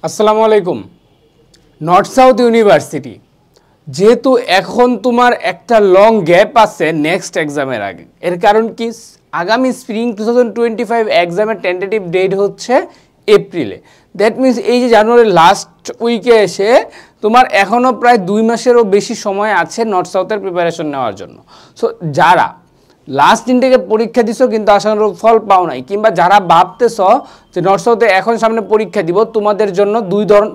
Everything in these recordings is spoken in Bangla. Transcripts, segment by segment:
আসসালামু আলাইকুম। নর্থ সাউথ ইউনিভার্সিটি যেহেতু এখন তোমার একটা লং গ্যাপ আছে নেক্সট এক্সামের আগে, এর কারণ কি আগামী স্প্রিং 2025 এক্সামের টেন্টেটিভ ডেট হচ্ছে এপ্রিলে। দ্যাট মিনস এই যে জানুয়ারির লাস্ট উইকে এসে তোমার এখনও প্রায় 2 মাসেরও বেশি সময় আছে নর্থ সাউথের প্রিপারেশন নেওয়ার জন্য। সো যারা লাস্ট ইনটেকে পরীক্ষা দিছো কিন্তু আশানুরূপ ফল পাও নাই, কিংবা যারা ভাবতেছ যে নর্থ সাউথে এখন সামনে পরীক্ষা দিব, তোমাদের জন্য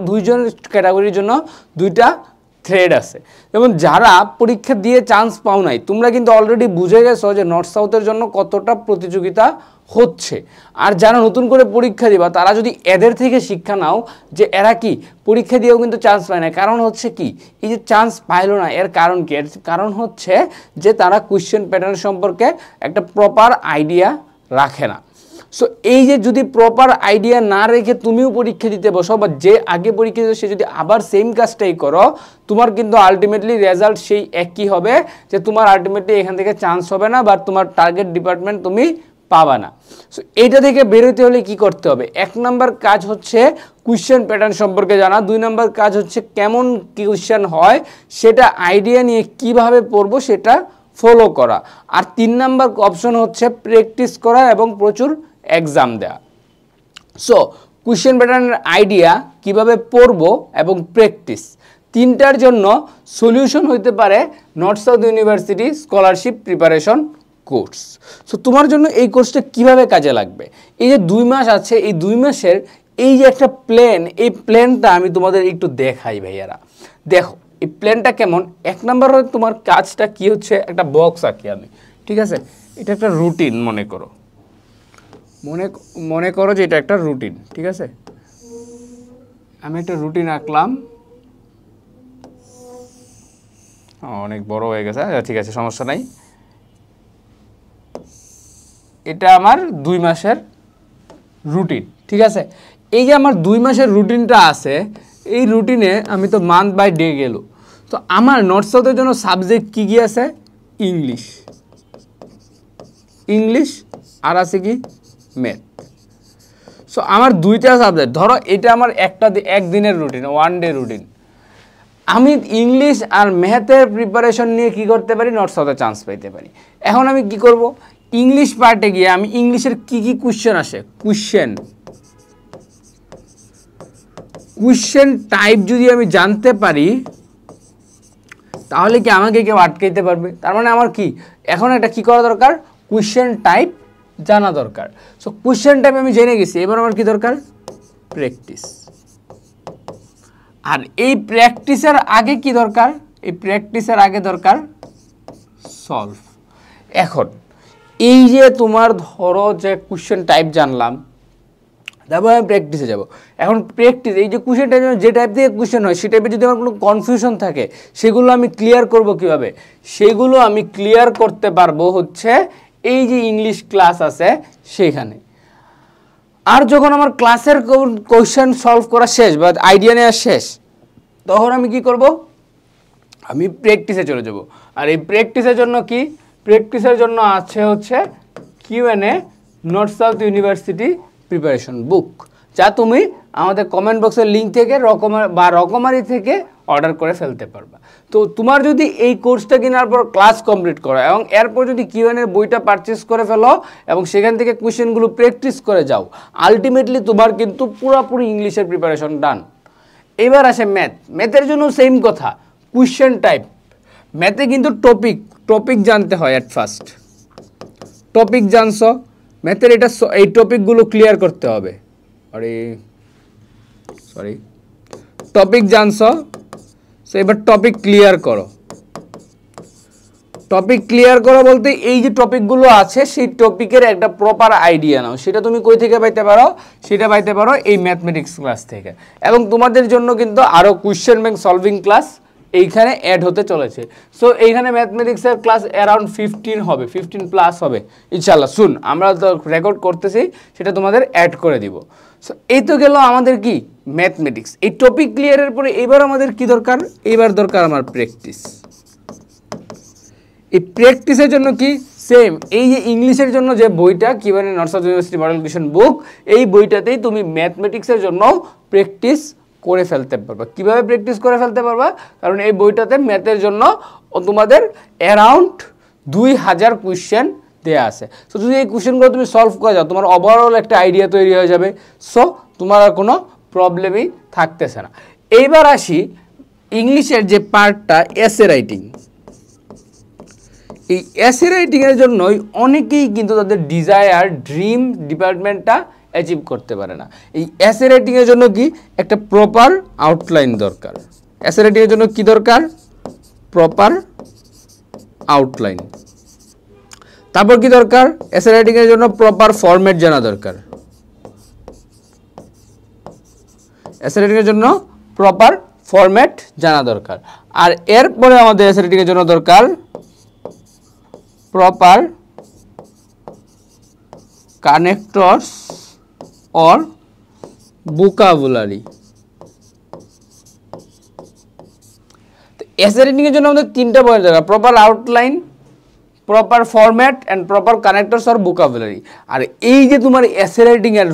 দুইজন ক্যাটাগরির জন্য দুইটা থ্রেড আছে। যেমন যারা পরীক্ষা দিয়ে চান্স পাও নাই, তোমরা কিন্তু অলরেডি বুঝে গেছো যে নর্থ সাউথের জন্য কতটা প্রতিযোগিতা হচ্ছে। আর যারা নতুন করে পরীক্ষা দিবা তারা যদি এদের থেকে শিক্ষা নাও যে এরা কি পরীক্ষা দিয়েও কিন্তু চান্স পায় না। কারণ হচ্ছে কি, এই যে চান্স পাইলো না এর কারণ কি? এর কারণ হচ্ছে যে তারা কোয়েশ্চেন প্যাটার্ন সম্পর্কে একটা প্রপার আইডিয়া রাখে না। সো এই যে যদি প্রপার আইডিয়া না রেখে তুমিও পরীক্ষা দিতে বসো, বা যে আগে পরীক্ষা দিতে সে যদি আবার সেম কাজটাই করো, তোমার কিন্তু আলটিমেটলি রেজাল্ট সেই একই হবে, যে তোমার আলটিমেটলি এখান থেকে চান্স হবে না বা তোমার টার্গেট ডিপার্টমেন্ট তুমি পাবা না। সো এইটা থেকে বেরোতে হলে কি করতে হবে? 1 নম্বর কাজ হচ্ছে কোয়েশ্চেন প্যাটার্ন সম্পর্কে জানা। 2 নম্বর কাজ হচ্ছে কেমন কোয়েশ্চেন হয় সেটা আইডিয়া নিয়ে কিভাবে পড়বো সেটা ফলো করা। আর 3 নম্বর অপশন হচ্ছে প্র্যাকটিস করা এবং প্রচুর এক্সাম দেওয়া। সো কোয়েশ্চেন প্যাটার্নের আইডিয়া, কিভাবে পড়বো এবং প্র্যাকটিস, তিনটার জন্য সলিউশন হইতে পারে north South university scholarship preparation course. So তোমার জন্য এই কোর্সটা কিভাবে কাজে লাগবে? এই যে 2 মাস আছে, এই 2 মাসের এই যে একটা প্ল্যান, এই প্ল্যানটা আমি তোমাদের একটু দেখাই ভাইয়ারা। দেখো এই প্ল্যানটা কেমন। 1 নম্বর তোমার কাজটা কি হচ্ছে, একটা বক্স আঁকি আমি, ঠিক আছে? এটা একটা রুটিন মনে করো যে এটা একটা রুটিন, ঠিক আছে? আমি একটা রুটিন আঁকলাম, অনেক বড় হয়ে গেছে, ঠিক আছে সমস্যা নাই। এটা আমার 2 মাসের রুটিন, ঠিক আছে? এই যে আমার 2 মাসের রুটিনটা আছে, এই রুটিনে আমি তো মান্থ বাই ডে গেল। তো আমার নর্থ সাউথের জন্য সাবজেক্ট কি কি আছে? ইংলিশ আর আছে কি ম্যাথ। সো আমার 2টা সাবজেক্ট, ধরো এটা আমার একদিনের রুটিন, 1 ডে রুটিন। আমি ইংলিশ আর ম্যাথের প্রিপারেশন নিয়ে কি করতে পারি? নর্থ সাউথে চান্স পাইতে পারি। এখন আমি কি করব? ইংলিশ পার্টে গিয়ে আমি ইংলিশের কি কি কোয়েশ্চেন আসে, কোয়েশ্চেন টাইপ যদি আমি জানতে পারি, তাহলে কি আমাকে কেউ আটকাইতে পারবে? তার মানে আমার কি এখন একটা কি করা দরকার? কোয়েশ্চেন টাইপ জানা দরকার। সো কোয়েশ্চেন টাইপ আমি জেনে গেছি, এবার আমার কি দরকার? প্র্যাকটিস। আর এই প্র্যাকটিসের আগে কি দরকার? এই প্র্যাকটিসের আগে দরকার সলভ। এখন এই যে তোমার ধরো যে কোয়েশ্চেন টাইপ জানলাম, তারপর আমি প্র্যাকটিসে যাব। এখন প্র্যাকটিস, এই যে কোয়েশ্চেন টাইপ যে টাইপ থেকে কোয়েশ্চেন হয় সেই টাইপে যদি আমার কোনো কনফিউশন থাকে, সেগুলো আমি ক্লিয়ার করব কিভাবে? সেগুলো আমি ক্লিয়ার করতে পারবো হচ্ছে এই যে ইংলিশ ক্লাস আছে সেখানে। আর যখন আমার ক্লাসের কোয়েশ্চেন সলভ করা শেষ বা আইডিয়া নেওয়া শেষ, তখন আমি কি করব? আমি প্র্যাকটিসে চলে যাব। আর এই প্র্যাকটিসের জন্য কি? প্র্যাকটিসের জন্য আছে হচ্ছে QNA North South University preparation book, যা তুমি আমাদের কমেন্ট বক্সের লিঙ্ক থেকে রকমারি থেকে অর্ডার করে ফেলতে পারবা। তো তোমার যদি এই কোর্সটা কেনার পর ক্লাস কমপ্লিট করো এবং এরপর যদি কিউএনএর বইটা পারচেস করে ফেলো এবং সেখান থেকে কোয়েশ্চেনগুলো প্র্যাকটিস করে যাও, আলটিমেটলি তোমার কিন্তু পুরোপুরি ইংলিশের প্রিপারেশন ডান। এবার আসে ম্যাথের জন্য সেম কথা, কোয়েশ্চেন টাইপ। ম্যাথে কিন্তু টপিক জানতে হয় অ্যাট ফার্স্ট। টপিক জানছো, ম্যাথের এই টপিকগুলো ক্লিয়ার করতে হবে। টপিক জানছো, সো এবার টপিক ক্লিয়ার করো। টপিক ক্লিয়ার করো বলতে এই যে টপিকগুলো আছে সেই টপিকের একটা প্রপার আইডিয়া নাও। সেটা তুমি কই থেকে পাইতে পারো? সেটা পাইতে পারো এই ম্যাথমেটিক্স ক্লাস থেকে। এবং তোমাদের জন্য কিন্তু আরও কোয়েশ্চেন ব্যাংক সলভিং ক্লাস এইখানে অ্যাড হতে চলেছে। সো এইখানে ম্যাথমেটিক্সের ক্লাস অ্যারাউন্ড 15 হবে, 15+ হবে ইনশাল্লাহ। শুন, আমরা তো রেকর্ড করতেছি, সেটা তোমাদের অ্যাড করে দিব। সো এই তো গেল আমাদের কি ম্যাথমেটিক্স। এই টপিক ক্লিয়ারের পরে এবার আমাদের কি দরকার? এবার দরকার আমার প্র্যাকটিস। এই প্র্যাকটিসের জন্য কি সেম এই যে ইংলিশের জন্য যে বইটা কিভাবে North South University model question book, এই বইটাতেই তুমি ম্যাথমেটিক্সের জন্য প্র্যাকটিস করে ফেলতে পারবা। কিভাবে প্র্যাকটিস করে ফেলতে পারবা? কারণ এই বইটাতে ম্যাথের জন্য তোমাদের অ্যারাউন্ড 2000 কোয়েশ্চেন দেয়া আছে। সো যদি এই কোয়েশ্চেনগুলো তুমি সলভ করে যাও, তোমার ওভারঅল একটা আইডিয়া তৈরি হয়ে যাবে। সো তোমার আর কোনো প্রবলেমই থাকতেছে না। এইবার আসি ইংলিশের যে পার্টটা, এসে রাইটিং। এই এসে রাইটিংয়ের জন্যই অনেকেই কিন্তু তাদের ডিজায়ার ড্রিম ডিপার্টমেন্টটা অ্যাচিভ করতে পারে না। এই এসে রাইটিংয়ের জন্য কি একটা প্রপার আউটলাইন দরকার। এসে রাইটিংয়ের জন্য কি দরকার? Proper outline. তারপর কি দরকার? এসে রাইটিংয়ের জন্য প্রপার ফরম্যাট জানা দরকার। এসে রাইটিংয়ের জন্য প্রপার ফরম্যাট জানা দরকার। আর এরপরে আমাদের এসে রাইটিংয়ের জন্য দরকার প্রপার কানেক্টরস অর vocabulary। এসে রাইটিংয়ের জন্য আমাদের তিনটা পয়েন্ট দরকার: proper outline, proper format and proper connectors or vocabulary। আর এই যে তোমার এসে রাইটিংয়ের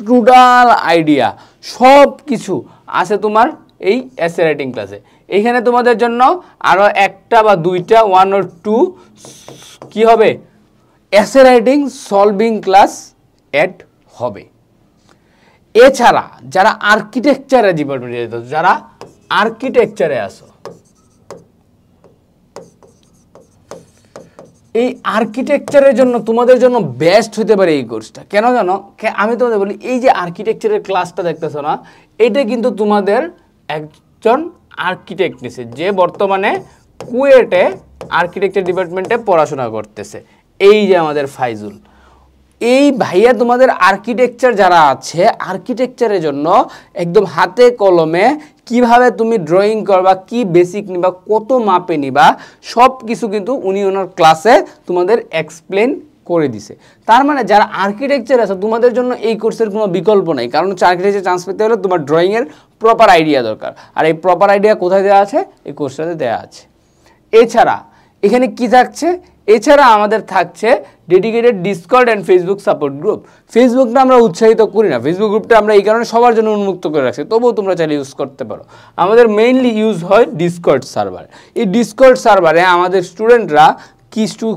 টোটাল আইডিয়া সব কিছু আছে তোমার এই এসে রাইটিং ক্লাসে। এইখানে তোমাদের জন্য আরও একটা বা দুইটা 1 or 2 কি হবে, essay writing solving class add হবে। এছাড়া যারা আর্কিটেকচারে ডিপার্টমেন্টে যেত, যারা আর্কিটেকচারে আসো, এই আর্কিটেকচারের জন্য তোমাদের জন্য বেস্ট হতে পারে এই কোর্সটা। কেন জানো? আমি তোমাদের বলি, এই যে আর্কিটেকচারের ক্লাসটা দেখতেছো না, এটা কিন্তু তোমাদের একজন আর্কিটেক্ট নিছে, যে বর্তমানে কুয়েটে আর্কিটেকচার ডিপার্টমেন্টে পড়াশোনা করতেছে। এই যে আমাদের ফাইজুল, এই ভাইয়া তোমাদের আর্কিটেকচার যারা আছে, আর্কিটেকচারের জন্য একদম হাতে কলমে কিভাবে তুমি ড্রয়িং করবা, কি বেসিক নিবা, কত মাপে নিবা, সব কিছু কিন্তু উনি ওনার ক্লাসে তোমাদের এক্সপ্লেন করে দিছে। তার মানে যারা আর্কিটেকচার আছে তোমাদের জন্য এই কোর্সের কোনো বিকল্প নেই। কারণ হচ্ছে আর্কিটেকচার চান্স পেতে হলে তোমার ড্রয়িংয়ের প্রপার আইডিয়া দরকার। আর এই প্রপার আইডিয়া কোথায় দেওয়া আছে? এই কোর্সটাতে দেওয়া আছে। এছাড়া এখানে কি থাকছে? এছাড়া আমাদের থাকছে dedicated Discord and Facebook support group. ফেসবুকটা আমরা উৎসাহিত করি না, ফেসবুক গ্রুপটা আমরা এই কারণে সবার জন্য উন্মুক্ত করে রাখছি, তবুও তোমরা চাইলে ইউজ করতে পারো। আমাদের মেইনলি ইউজ হয় ডিসকর্ড সার্ভার। এই ডিসকর্ড সার্ভারে আমাদের স্টুডেন্টরা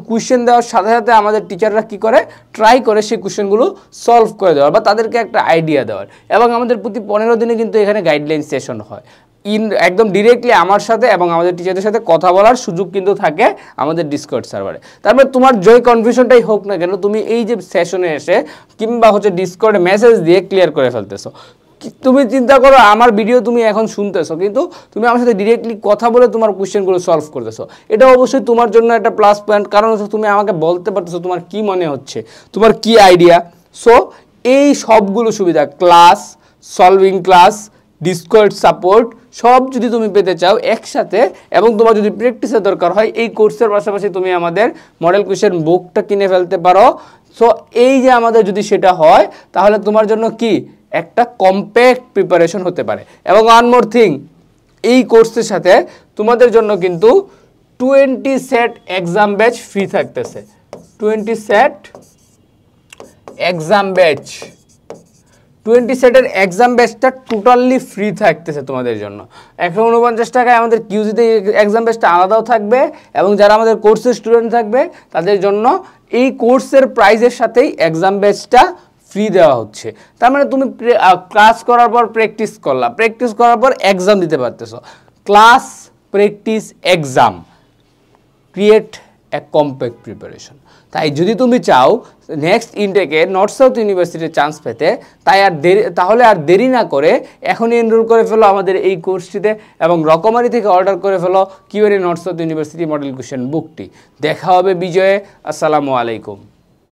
কোয়েশ্চেন দেওয়ার সাথে সাথে আমাদের টিচাররা কি করে, ট্রাই করে সেই কোয়েশ্চেনগুলো সলভ করে দেওয়ার বা তাদেরকে একটা আইডিয়া দেওয়ার। এবং আমাদের প্রতি 15 দিনে কিন্তু এখানে গাইডলাইন সেশন হয়। একদম ডিরেক্টলি আমার সাথে এবং আমাদের টিচারদের সাথে কথা বলার সুযোগ কিন্তু থাকে আমাদের ডিসকর্ড সার্ভারে। তারপরে তোমার যে কনফিউশনটাই হোক না কেন, তুমি এই যে সেশনে এসে কিংবা হচ্ছে ডিসকর্ডে মেসেজ দিয়ে ক্লিয়ার করে ফেলতেছো। তুমি চিন্তা করো, আমার ভিডিও তুমি এখন শুনতেছো, কিন্তু তুমি আমার সাথে ডিরেক্টলি কথা বলে তোমার কোয়েশ্চেনগুলো সলভ করতেছো। এটা অবশ্যই তোমার জন্য একটা প্লাস পয়েন্ট, কারণ হচ্ছে তুমি আমাকে বলতে পারতেছো তোমার কি মনে হচ্ছে, তোমার কি আইডিয়া। সো এই সবগুলো সুবিধা, class, solving class, Discord support, সব যদি তুমি পেতে চাও একসাথে, এবং তোমার যদি প্র্যাকটিসের দরকার হয়, এই কোর্সের পাশাপাশি তুমি আমাদের মডেল কোয়েশ্চেন বুকটা কিনে ফেলতে পারো। সো এই যে আমাদের যদি সেটা হয়, তাহলে তোমার জন্য কি একটা কম্প্যাক্ট প্রিপারেশন হতে পারে। এবং ওয়ান মোর থিং, এই কোর্সের সাথে তোমাদের জন্য কিন্তু 20 সেট এক্সাম ব্যাচ ফ্রি থাকতেছে। 20 সেট এক্সাম ব্যাচ, 20 সেটের এক্সাম ব্যাচটা টোটালি ফ্রি থাকতেছে তোমাদের জন্য। 149 টাকায় আমাদের কিউজিতে এক্সাম ব্যাচটা আলাদাও থাকবে, এবং যারা আমাদের কোর্সের স্টুডেন্ট থাকবে তাদের জন্য এই কোর্সের প্রাইজের সাথেই এক্সাম ব্যাচটা ফ্রি দেওয়া হচ্ছে। তার মানে তুমি ক্লাস করার পর প্র্যাকটিস করলা, প্র্যাকটিস করার পর এক্সাম দিতে পারতেছো। Class, practice, exam, create a compact preparation. তাই যদি তুমি চাও নেক্সট ইনটেকে নর্থ সাউথ ইউনিভার্সিটির চান্স পেতে, তাহলে আর দেরি না করে এখনই এনরোল করে ফেলো আমাদের এই কোর্সটিতে, এবং রকমারি থেকে অর্ডার করে ফেলো কিউআরএ North South University model question বুকটি। দেখা হবে বিজয়ে। আসসালামু আলাইকুম।